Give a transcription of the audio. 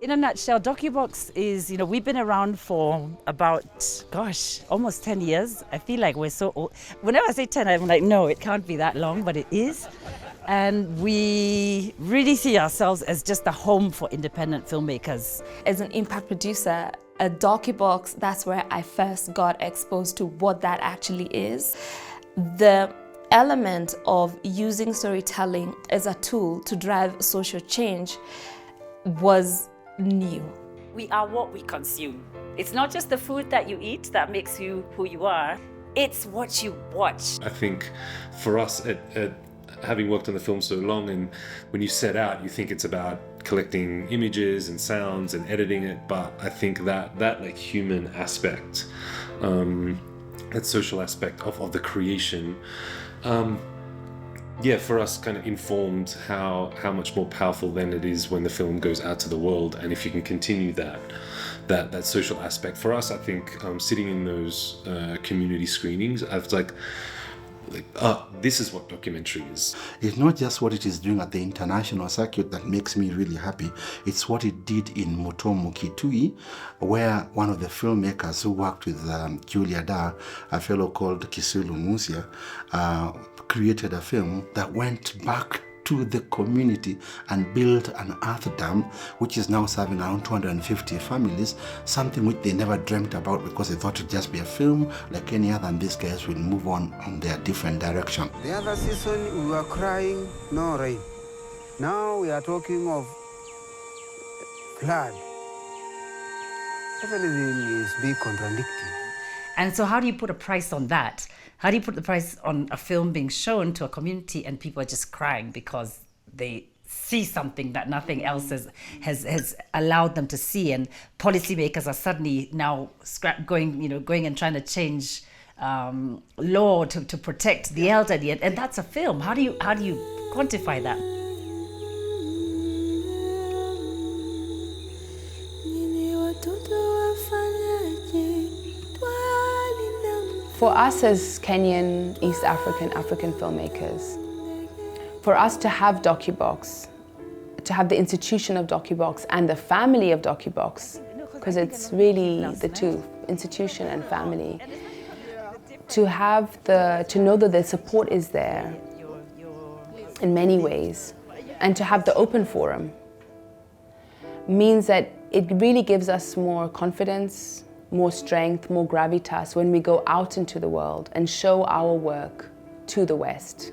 In a nutshell, Docubox is, we've been around for about, almost 10 years. I feel like we're so old. Whenever I say 10, I'm like, no, it can't be that long, but it is. And we really see ourselves as just a home for independent filmmakers. As an impact producer, a Docubox, that's where I first got exposed to what that actually is. The element of using storytelling as a tool to drive social change was new. We are what we consume. It's not just the food that you eat that makes you who you are, it's what you watch. I think for us, at having worked on the film so long, and when you set out, you think it's about collecting images and sounds and editing it, but I think that like human aspect, that social aspect of the creation, for us kind of informed how much more powerful then it is when the film goes out to the world, and if you can continue that social aspect. For us, I think sitting in those community screenings, I was like, this is what documentary is. It's not just what it is doing at the international circuit that makes me really happy. It's what it did in Mutomo Kitui, where one of the filmmakers who worked with Julia Dar, a fellow called Kisulu Musia, created a film that went back to the community and built an earth dam, which is now serving around 250 families, something which they never dreamt about because they thought it would just be a film like any other, and these guys will move on their different direction. The other season we were crying, no rain. Now we are talking of flood. Everything is being contradicting. And so how do you put a price on that? How do you put the price on a film being shown to a community and people are just crying because they see something that nothing else has allowed them to see, and policymakers are suddenly now going and trying to change law to protect the elderly, and that's a film. How do you quantify that? For us as Kenyan, East African filmmakers, for us to have Docubox, to have the institution of Docubox and the family of Docubox, because it's really the two, institution and family, to know that the support is there in many ways, and to have the open forum means that it really gives us more confidence, more strength, more gravitas when we go out into the world and show our work to the West.